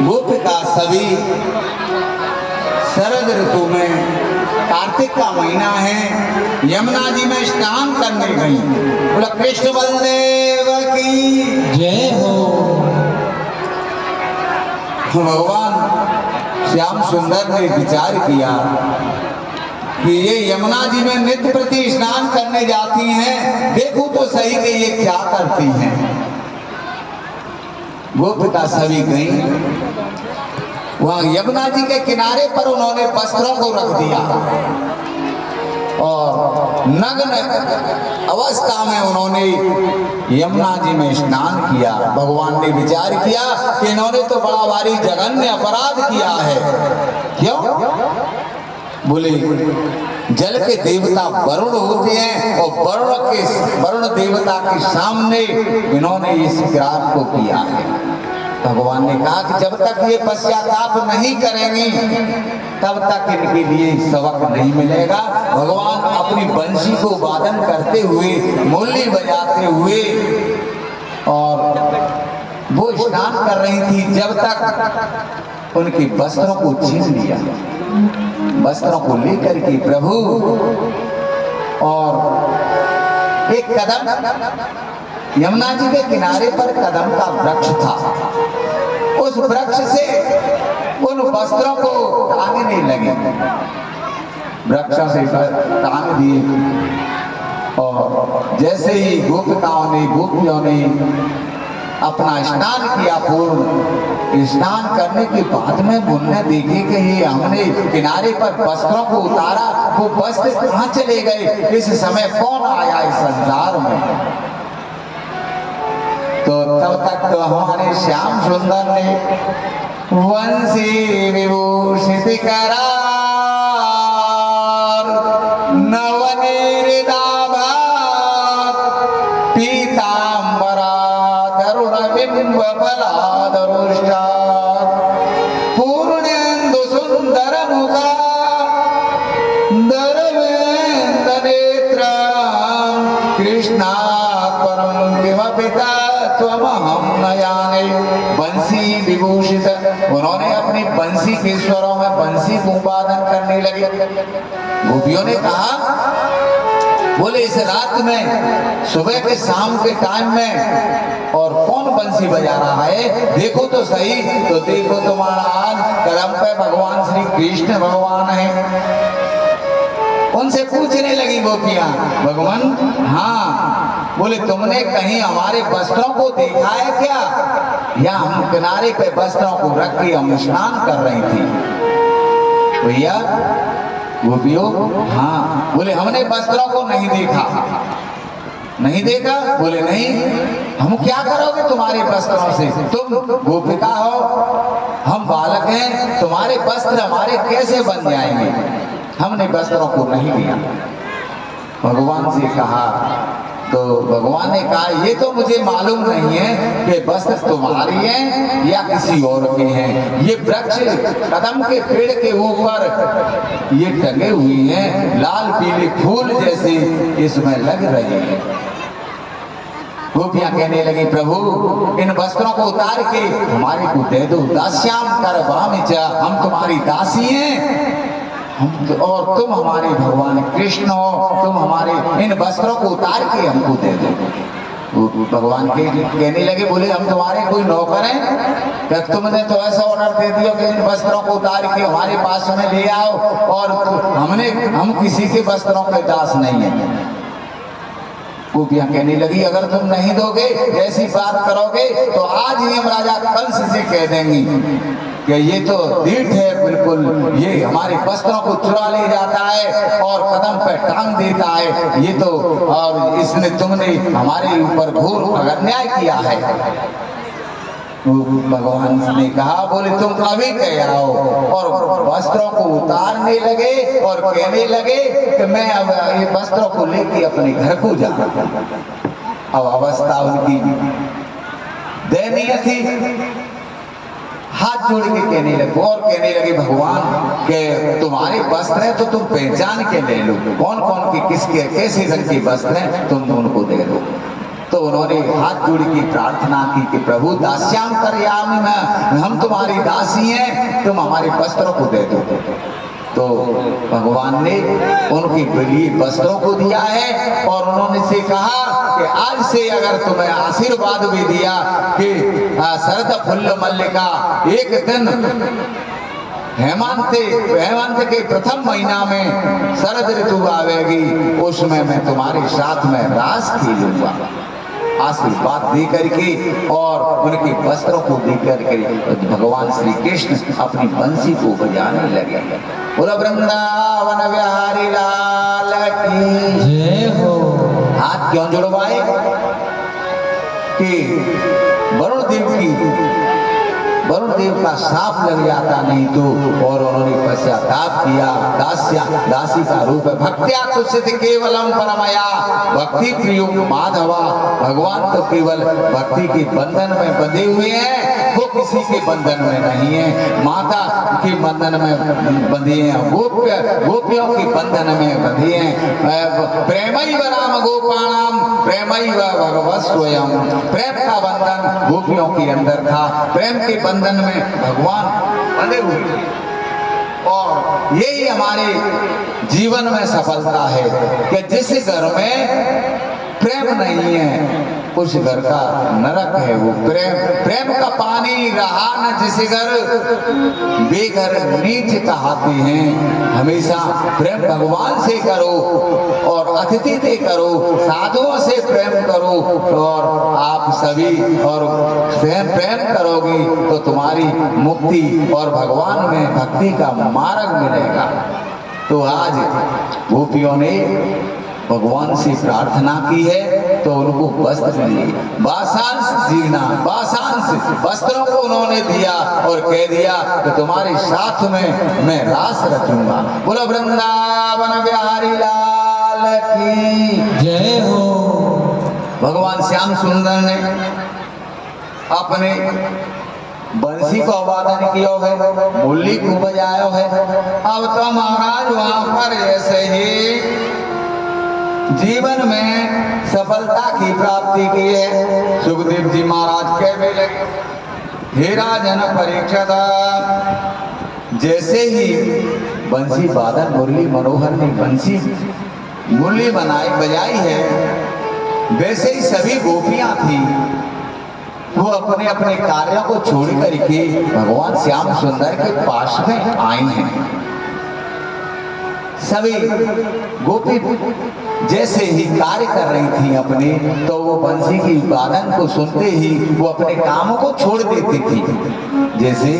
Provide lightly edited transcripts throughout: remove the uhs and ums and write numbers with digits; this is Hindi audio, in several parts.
गोपिका सभी शरद ऋतु में कार्तिक का महीना है, यमुना जी में स्नान करने गई। बोला कृष्ण बलदेव की जय हो। भगवान श्याम सुंदर ने विचार किया कि ये यमुना जी में नित्य प्रति स्नान करने जाती हैं, देखो तो सही कि ये क्या करती हैं। गोपिका सभी गई, वहां यमुना जी के किनारे पर उन्होंने वस्त्रों को रख दिया और नग्न अवस्था में उन्होंने यमुना जी में स्नान किया। भगवान ने विचार किया कि इन्होंने तो बड़ा भारी जघन्य अपराध किया है। क्यों? बोले जल के देवता वरुण होते हैं और वरुण देवता के सामने इन्होंने इस अपराध को किया है। भगवान ने कहा कि जब तक ये पश्चाताप नहीं करेंगी तब तक इनके लिए सबक नहीं मिलेगा। भगवान अपनी बंशी को वादन करते हुए, मुरली बजाते हुए, और वो स्नान कर रही थी जब तक उनके वस्त्रों को छीन लिया। वस्त्रों को लेकर के प्रभु, और एक कदम यमुना जी के किनारे पर कदम का वृक्ष था, उस वृक्ष से उन वस्त्रों को टांगने लगे, वृक्षों से टांग दिए। और जैसे ही गोपियों ने अपना स्नान किया, पूर्ण स्नान करने के बाद में उन्होंने देखे कि ये हमने किनारे पर वस्त्रों को उतारा, वो वस्त्र कहाँ चले गए, इस समय कौन आया इस संसार में। तो तब तक तो हमारे श्याम सुंदर ने वंशी विभूषित करा नवनीरिदाभा पीतांबरा तरुण बिंब फलादरुष्टा पूर्णेन्दु सुंदर मुखा दरवेन्द्र नेत्र कृष्णा परम किमपिता त्वमहं न जाने। बंसी विभूषित, उन्होंने अपनी बंसी के स्वरों में बंसी को वादन करने लगे। गोपियों ने कहा, बोले इस रात में, सुबह के शाम के टाइम में और कौन बंसी बजा रहा है, देखो तो सही। तो देखो तो महाराज कदम पे भगवान श्री कृष्ण भगवान है। उनसे पूछने लगी गोपियां, भगवान हाँ, बोले तुमने कहीं हमारे वस्त्रों को देखा है क्या, या हम किनारे पे वस्त्रों को रख के हम स्नान कर रही थी। भैया गोपियों हाँ, बोले हमने वस्त्रों को नहीं देखा। नहीं देखा? बोले नहीं। हम क्या करोगे तुम्हारे वस्त्रों से, तुम गोपिका हो, हम बालक हैं, तुम्हारे वस्त्र हमारे कैसे बन जाएंगे। हमने वस्त्रों को नहीं लिया। भगवान से कहा, तो भगवान ने कहा ये तो मुझे मालूम नहीं है कि वस्त्र तुम्हारी हैं या किसी और के हैं। ये वृक्ष कदम के पेड़ के ऊपर ये टंगे हुए हैं, लाल पीले फूल जैसे इसमें लग रहे हैं। गोपियां कहने लगी, प्रभु इन वस्त्रों को उतार के हमारे को दे दो। दास्याम कर वामिचा, हम तुम्हारी दासी हैं और तुम हमारे भगवान कृष्ण हो, तुम हमारे इन वस्त्रों को उतार के हमको दे दो। भगवान के कहने लगे, बोले हम तुम्हारे कोई नौकर हैं क्या, तुमने तो ऐसा ऑर्डर दे दिया कि इन वस्त्रों को उतार के हमारे पास में ले आओ, और हम किसी के वस्त्रों के दास नहीं है। गोपियां कहने लगी, अगर तुम नहीं दोगे, ऐसी बात करोगे तो आज ही हम राजा कंस से कह देंगी कि ये तो ढीठ है बिल्कुल, ये हमारे वस्त्रों को चुरा ले जाता है और कदम पे टांग देता है, ये तो, और इसने तुमने हमारे ऊपर घोर अन्याय किया है। भगवान ने कहा, बोले तुम अभी कह आओ, और वस्त्रों को उतारने लगे और कहने लगे कि मैं अब ये वस्त्रों को लेके अपने घर को जा। अब अवस्था उनकी दयनीय थी, हाथ जोड़ के कहने लगे और कहने लगे, भगवान के तुम्हारे वस्त्र हैं तो तुम पहचान के ले लो, कौन कौन के किसके कैसे रंग के वस्त्र हैं तुम उनको दे दो। तो उन्होंने हाथ जोड़ के प्रार्थना की कि प्रभु दास्याम करयामि मैं, हम तुम्हारी दासी हैं, तुम हमारे वस्त्रों को दे दो। तो भगवान ने उनके लिए वस्त्रों को दिया है और उन्होंने से कहा कि आज से अगर तुम्हें आशीर्वाद भी दिया कि शरद फुल्ल मल्लिका एक दिन हेमंत के प्रथम महीना में शरद ऋतु आवेगी, उसमें मैं तुम्हारे साथ में रास खेलूंगा। आशीर्वाद दे करके और उनके वस्त्रों को दे करके भगवान श्री कृष्ण अपनी बंसी को बजाने लगे। बोला वृंदावन बिहारी लाल की जय हो। हाथ क्यों जुड़वाए कि वरुण देव का साफ लग जाता नहीं तो, और उन्होंने पश्चाताप किया। दासी का रूप है भक्त्या तुष्यति केवलम परमया भक्ति प्रियो माधवा। भगवान तो केवल भक्ति के बंधन में बंधे हुए हैं, वो किसी के बंधन में नहीं है। माता के बंधन में बंधे हैं, गोपियों के बंधन में बंधे हैं। प्रेमैव राम गोपाणाम प्रेमैव भगवत् स्वयं। प्रेम का बंधन गोपियों के अंदर था, प्रेम के बंधन में भगवान बंधे हुए थे। और यही हमारे जीवन में सफलता है कि जिस घर में प्रेम नहीं है उस घर का नरक है वो। प्रेम का पानी रहा न जिस घर, बेघर नीच कहाते हैं। हमेशा प्रेम भगवान से करो और अतिथि से करो, साधुओं से प्रेम करो, और आप सभी और प्रेम करोगे तो तुम्हारी मुक्ति और भगवान में भक्ति का मार्ग मिलेगा। तो आज गोपियों ने भगवान से प्रार्थना की है तो उनको वस्त्र मिले। बासांस जीना, बासांस वस्त्रों को उन्होंने दिया और कह दिया कि तुम्हारे साथ में मैं रास रचूंगा। बोलो वृंदावन बिहारी लाल की जय हो। भगवान श्याम सुंदर ने अपने बंसी को वादन किया है, मुरली को बजाया है। अब तो महाराज वहां पर ऐसे ही जीवन में सफलता की प्राप्ति की है। सुखदेव जी महाराज कहने लगे, हे राजन परीक्षित, जैसे ही बंसी वादन मुरली मनोहर ने बंसी मुरली बजाई है, वैसे ही सभी गोपियां थी वो अपने अपने कार्यों को छोड़ करके भगवान श्याम सुंदर के पास में आई हैं। सभी गोपी जैसे ही कार्य कर रही थी अपने, तो वो बंसी की वादन को सुनते ही वो अपने कामों को छोड़ देती थी। जैसे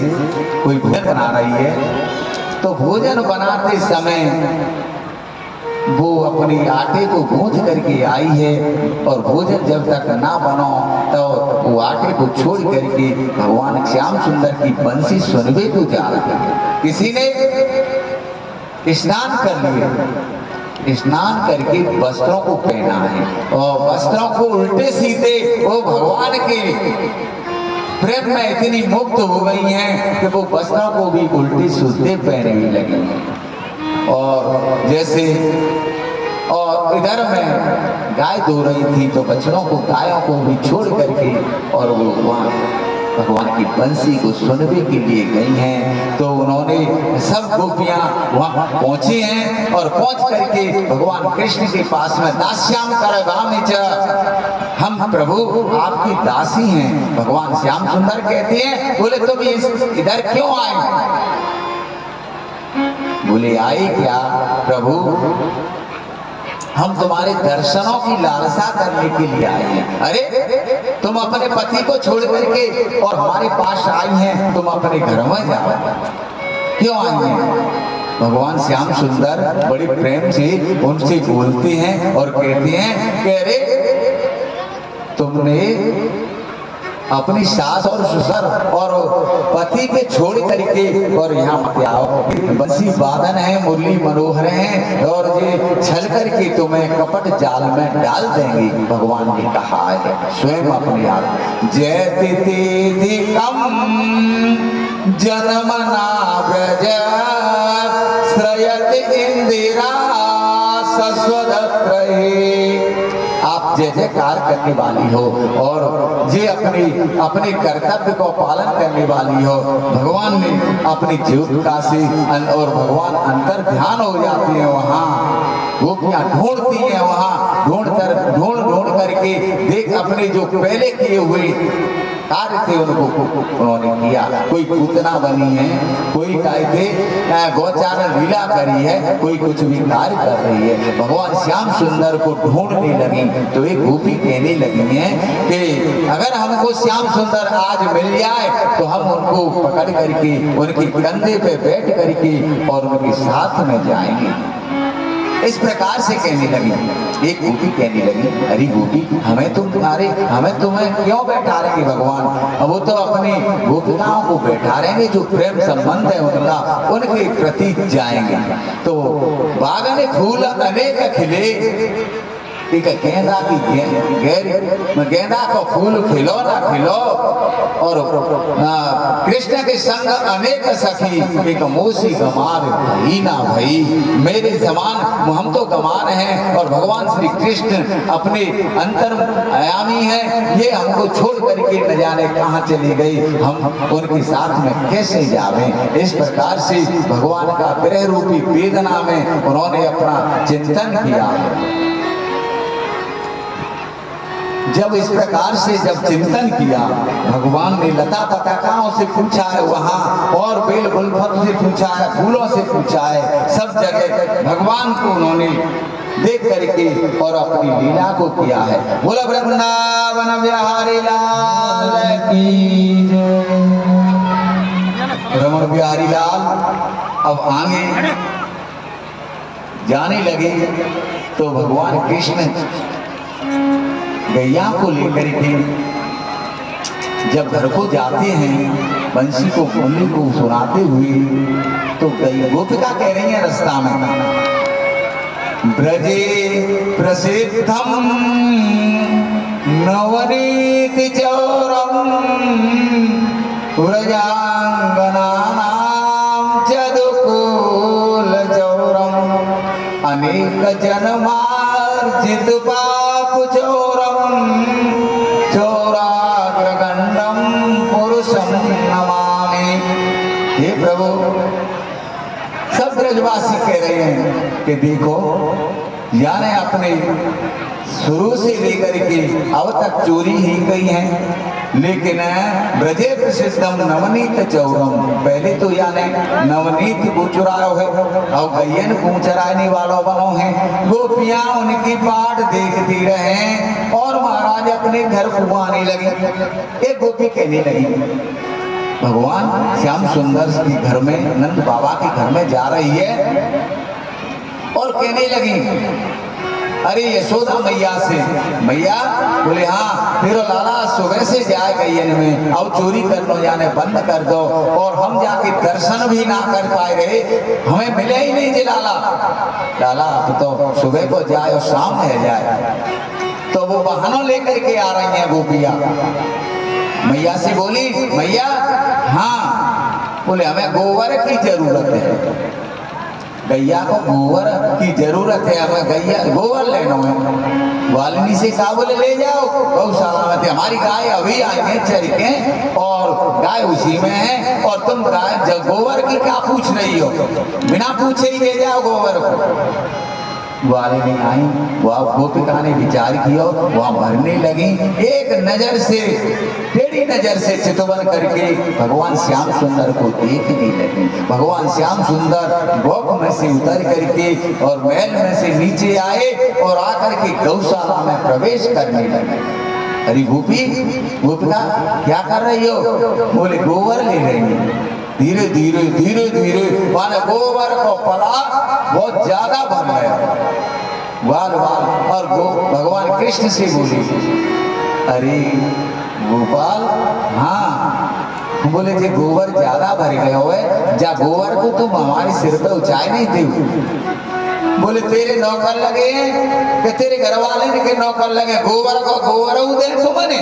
कोई भोजन बना रही है तो भोजन बनाते समय वो अपने आटे को गूंथ करके आई है, और भोजन जब तक ना बनो तो वो आटे को छोड़ करके भगवान श्याम सुंदर की बंसी सुनवे को जा रहा है। किसी ने स्नान कर लिए, स्नान करके वस्त्रों को पहना है और वस्त्रों को उल्टे सीधे वो भगवान के प्रेम में इतनी मुक्त हो गई हैं कि वो वस्त्रों को भी उल्टे सीधे पहनने लगी हैं। और जैसे और इधर में गाय धो रही थी तो बछड़ों को गायों को भी छोड़ करके और वो वहाँ भगवान की बंसी को सुनने के लिए गई हैं। तो उन्होंने सब गोपियां वहां पहुंची हैं और पहुंच करके भगवान कृष्ण के पास में दास्याम करगामि च, हम प्रभु आपकी दासी हैं। भगवान श्याम सुंदर कहते हैं, बोले तुम इधर क्यों आए? बोले आए क्या प्रभु, हम तुम्हारे दर्शनों की लालसा करने के लिए आए हैं। अरे तुम अपने पति को छोड़ करके और हमारे पास आई हैं, तुम अपने घर में जाओ, क्यों आई हैं? भगवान श्याम सुंदर बड़े प्रेम से उनसे बोलते हैं और कहते हैं कि अरे तुमने अपनी सास और ससुर और पति के छोड़ करके और यहाँ मत आओ, बंसी वादन है, मुरली मनोहर हैं और ये छल करके तुम्हें कपट जाल में डाल देंगे। भगवान ने कहा है स्वयं अपने आप, जयति कम जन्मना व्रज श्रयत इंदिरा सस्वदत्रे आप जय जयकार करने वाली हो और ये अपने कर्तव्य को पालन करने वाली हो। भगवान ने अपनी जीविका से और भगवान अंतर ध्यान हो जाते हैं वहाँ, गोपियाँ ढूंढती हैं वहाँ, ढूंढ करके देख अपने जो पहले किए हुए कार्य थे उन्होंने किया। कोई पूतना बनी है, कोई कहते गौचारण लीला करी है, कोई कुछ भी कार्य कर रही है। भगवान श्याम सुंदर को ढूंढने लगी तो एक गोपी कहने लगी है कि अगर हमको श्याम सुंदर आज मिल जाए तो हम उनको पकड़ करके उनके कंधे पे बैठ करके और उनके साथ में जाएंगे। इस प्रकार से कहने लगी। एक गोपी कहने लगी, अरे गोपी हमें तुम्हें क्यों बैठा रहेंगे भगवान, अब वो तो अपनी गोपिकाओं को बैठा रहेंगे, जो प्रेम संबंध है उनका उनके प्रति जाएंगे। तो बागन फूल अनेक खिले, ठीक है, गेंदा को फूल खिलो ना खिलो और कृष्ण के संग अनेक सखी, एक मोसी गमार भई ना भई। मेरे समान हम तो गमार हैं और भगवान श्री कृष्ण अपने अंतर आयामी हैं, ये हमको छोड़ करके न जाने कहाँ चली गई, हम उनके साथ में कैसे जावें। इस प्रकार से भगवान का विरह रूपी वेदना में उन्होंने अपना चिंतन किया। जब इस प्रकार से जब चिंतन किया, भगवान ने लता पताकाओं से पूछा है वहाँ और बेल गुलफल से पूछा है, फूलों से पूछा है, सब जगह भगवान को उन्होंने देख करके और अपनी लीला को किया है। बोला वृंदावन बिहारी लाल की जय। रमण बिहारी लाल अब आगे जाने लगे तो भगवान कृष्ण गैया को लेकर के जब घर को जाते हैं, बंसी को मुरली को सुनाते हुए, तो गोपिका कह रही है रास्ता में, ब्रजे प्रसिद्धम नवनीत चौरम व्रजांगनानां चदुकूल चौरम अनेक जन्मार्जित पाप चौरम चौराग्रगंडम पुरुषम नमामि। हे प्रभु, सब ब्रजवासी कह रहे हैं कि देखो, यानी अपने शुरू से लेकर के अब तक चोरी ही गई है, लेकिन ब्रजे प्रसिद्धम नवनीत चौरम, पहले तो यानी नवनीत को चुरायो है और गैयन को चराने वालों बनो है। गोपियां उनकी बाट देखती रहे और महाराज अपने घर को आने लगे। एक गोपी कहने लगी, भगवान श्याम सुंदर के घर में, नंद बाबा के घर में जा रही है और कहने लगी, अरे यशोदा मैया से, मैया बोले हाँ, फिर लाला सुबह से जाए गैयन में और चोरी कर लो, जाने बंद कर दो, और हम जाके दर्शन भी ना कर पाए रहे, हमें मिले ही नहीं जी लाला। लाला अब तो सुबह को जाए और शाम रह जाए। तो वो बहानों लेकर के आ रही हैं गोपियां। मैया से बोली, मैया हाँ, बोले हमें गोबर की जरूरत है, गैया को गोबर की जरूरत है, हमें गैया गोबर लेना है। वाल्मीकि से कहा, बोले ले जाओ गौशाला में, हमारी गाय अभी आई है चर के और गाय उसी में है, और तुम गाय गोबर की क्या पूछ रही हो, बिना पूछे ही ले जाओ गोबर को। वाल्मीकि आई, वह गोपिका ने विचार किया, वहाँ भरने लगी। एक नजर से, टेढ़ी नजर से चितवन करके भगवान श्याम सुंदर को देखने लगी। भगवान श्याम सुंदर गोप में से उतर करके और महल में से नीचे आए और आकर के गौशाला में प्रवेश करने लगे। अरे गोपी, गोपिका क्या कर रही हो? बोले गोबर ले रही है। धीरे धीरे धीरे धीरे माने गोबर को पला बहुत ज्यादा बन गया, वाल वाल, और भगवान कृष्ण से बोली, अरे गोपाल, हाँ, बोले जे गोबर ज्यादा भर गया है, जा गोबर को तुम हमारे सिर पे ऊंचाई नहीं दे। बोले तेरे नौकर लगे कि तेरे घर वाले के नौकर लगे, गोबर को गोबर दे तुमने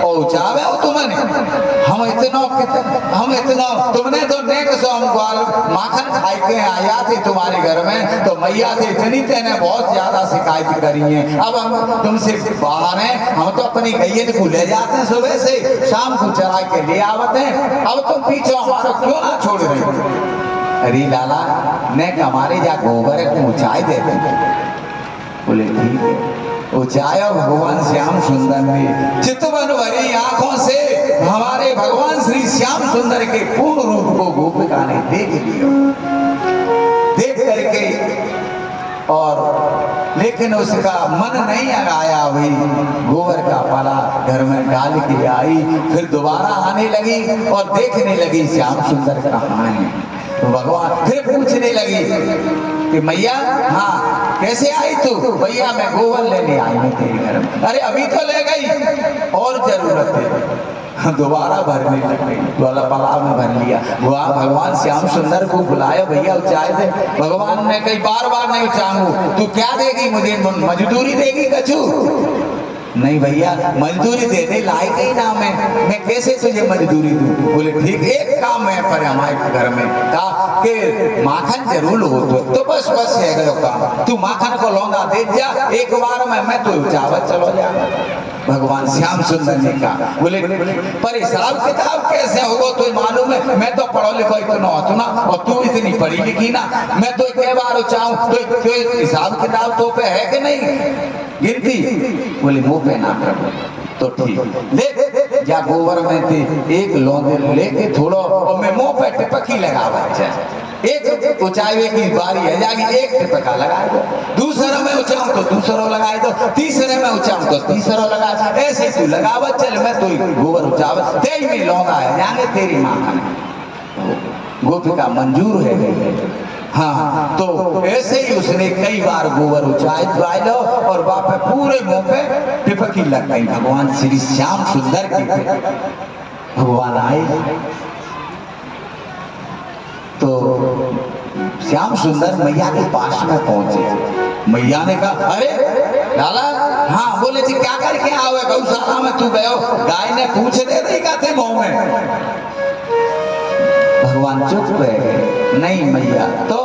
और उचावे हो तुमने, हम इतने हम इतना तुमने तो नेक सो हम ग्वाल माखन खाई के आया थे तुम्हारे घर में, तो मैया थे इतनी तेने बहुत ज्यादा शिकायत करी है। अब हम तुमसे बाहर हैं, हम तो अपनी गैयन को ले जाते हैं, सुबह से शाम को चरा के ले आवते हैं, अब तुम पीछे हमारा क्यों ना छोड़ रही हो? अरे लाला ने हमारे जा गोबर को ऊंचाई दे दे। बोले ठीक है, ऊंचाया भगवान श्याम सुंदर ने चितवन भरी आंखों से हमारे भगवान श्री श्याम सुंदर के पूर्ण रूप को गोपिका ने देख लिया। देख करके और लेकिन उसका मन नहीं आया, वही गोबर का पाला घर में डाल के आई, फिर दोबारा आने लगी और देखने लगी श्याम सुंदर कहाँ है। तो भगवान फिर पूछने लगी कि मैया हाँ कैसे आई तू? भैया मैं गोबर लेने आई हूँ तेरे घर में। अरे अभी तो ले गई और जरूरत है, दोबारा भरने लग गई, तालाब में भर लिया। वहाँ भगवान श्याम सुंदर को बुलाया, भैया उचाए दे। भगवान ने कही बार बार नहीं उचाऊंगा, तू क्या देगी मुझे? मजदूरी देगी कछु? नहीं भैया मजदूरी देने लायक ही ना मैं कैसे तुझे मजदूरी दूं? बोले ठीक, एक काम है पर हमारे घर में कहा कि माखन जरूर हो तो बस है गयो काम, तू माखन को लौंदा दे जा, एक बार में मैं तो चावल चलो जा। भगवान श्याम सुंदर ने कहा, बोले पर हिसाब किताब कैसे होगा? तो मालूम है मैं तो पढ़ो लिखो इतना होता ना, और तू इतनी पढ़ी लिखी ना, मैं तो कई बार चाहूं तो हिसाब किताब तो पे है कि नहीं गिनती? बोले मुंह पे ना प्रभु। तो ठीक ले जा गोबर में थे एक लौंदे लेके थोड़ा और मैं मुंह पे टिपकी लगावा, एक ऊंचाई की बारी है जागी, एक टिपका लगाए दो, दूसरा में ऊंचाऊं तो दूसरा लगाए दो, तीसरे में ऊंचाऊं तो तीसरा लगा, ऐसे तू लगावत चल, मैं तो गोबर उचावत तेरी में लौंदा है जाने तेरी माँ गोपिका मंजूर है। हाँ तो ऐसे ही उसने कई बार गोबर उचाए लो और बापे पूरे मुंह पे टिपकी लग गई। भगवान श्री श्याम सुंदर के भगवान आए तो श्याम सुंदर मैया के पास में पहुंचे। मैया ने कहा अरे लाला हाँ, बोले जी क्या करके आओ? गौशाला में तू गयो, गाय ने पूछ दे दी का थे मुंह में? भगवान चुप है, नहीं मैया। तो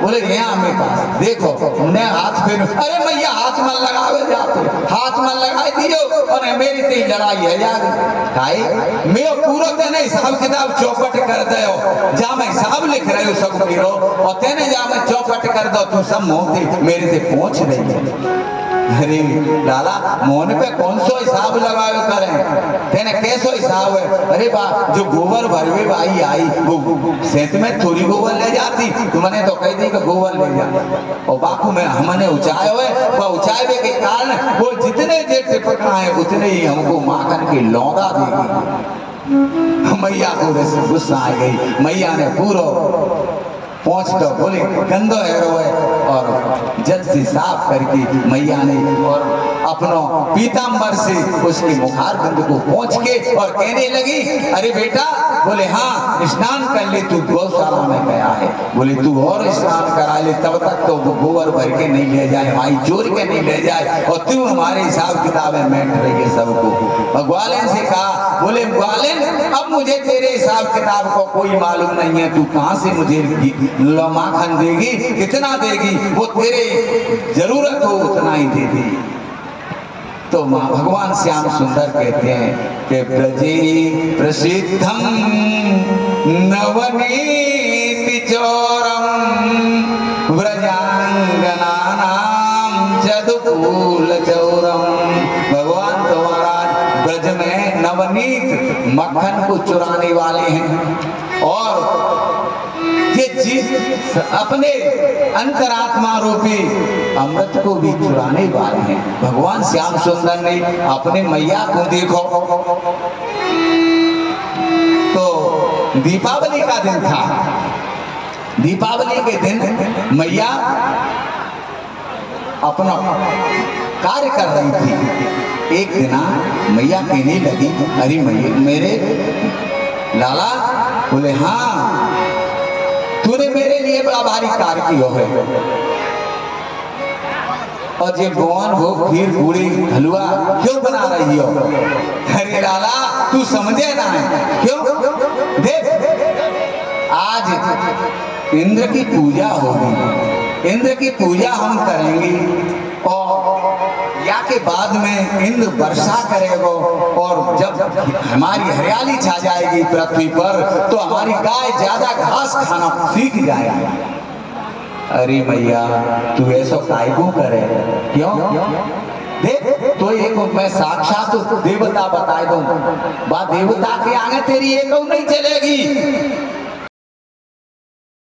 बोले यहाँ मेरे पास देखो, ने हाथ फिर, अरे मैया हाथ मन लगावे जाते, हाथ मन लगाए दियो और मेरी तेरी लड़ाई है यार काई मैं पूरा तेने हिसाब किताब चौपट कर दे हो, जा मैं हिसाब लिख रहे हो सब मेरो और तेने जा मैं चौपट कर दो, तू सब मोहती मेरे से पहुंच रही है। अरे लाला मोहन पे कौन सो हिसाब लगावे करें, तेने कैसो हिसाब है? अरे बा जो गोबर भरवे भाई आई वो सेत में थोड़ी गोबर ले जाती, तुमने तो कह दी कि गोबर ले जा, और बापू में हमने ऊंचाए हुए वह ऊंचाए के कारण वो जितने जे टिपका है उतने ही हमको माखन की लौंदा देगी। मैया को गुस्सा आ गई, मैया ने पूरा पहुंच तो बोले गंदो हेरो है और जल से साफ करके मैया ने और अपनो पीताम्बर से उसके मुखार बिंदु को पहुंच के और कहने लगी अरे बेटा, बोले हाँ स्नान कर ले, तू गौशाला में गया है, बोले तू और स्नान करा ले, तब तक तो गोबर भर के नहीं ले जाए, हमारी चोर के नहीं ले जाए और तू हमारे हिसाब किताबें बैठ रही है सबको। ग्वालिन से कहा, बोले ग्वालिन अब मुझे तेरे हिसाब किताब को कोई मालूम नहीं है, तू कहाँ से मुझे माखन देगी, कितना देगी, वो तेरे जरूरत हो उतना ही दे दी। तो माँ भगवान श्याम सुंदर कहते हैं कि ब्रजे प्रसिद्धम नवनीति चौरम ब्रजांगनानाम जदुकूल चौरम। भगवान तुम्हारा ब्रज में नवनीत मक्खन को चुराने वाले हैं और अपने अंतरात्मा रूपी अमृत को भी चुराने वाले हैं। भगवान श्याम सुंदर ने अपने मैया को देखो तो दीपावली का दिन था, दीपावली के दिन मैया अपना कार्य कर रही थी। एक दिन मैया कहने लगी अरे मैया मेरे लाला, बोले हाँ तूने मेरे लिए बड़ा भारी कार्य किया है। और ये गोवन भोग खीर पूड़ी हलवा क्यों बना रही हो? अरे लाला तू समझे ना है क्यों? देख आज इंद्र की पूजा होगी, इंद्र की पूजा हम करेंगे और या के बाद में इंद्र वर्षा करेगा और जब हमारी हरियाली छा जाएगी पृथ्वी पर तो हमारी गाय ज्यादा घास खाना सीख जाएगी। अरे मैया तू ऐसा कायको करे क्यों? देख तो एक मैं साक्षात देवता बता दूं, बा देवता के आगे तेरी एक नहीं चलेगी।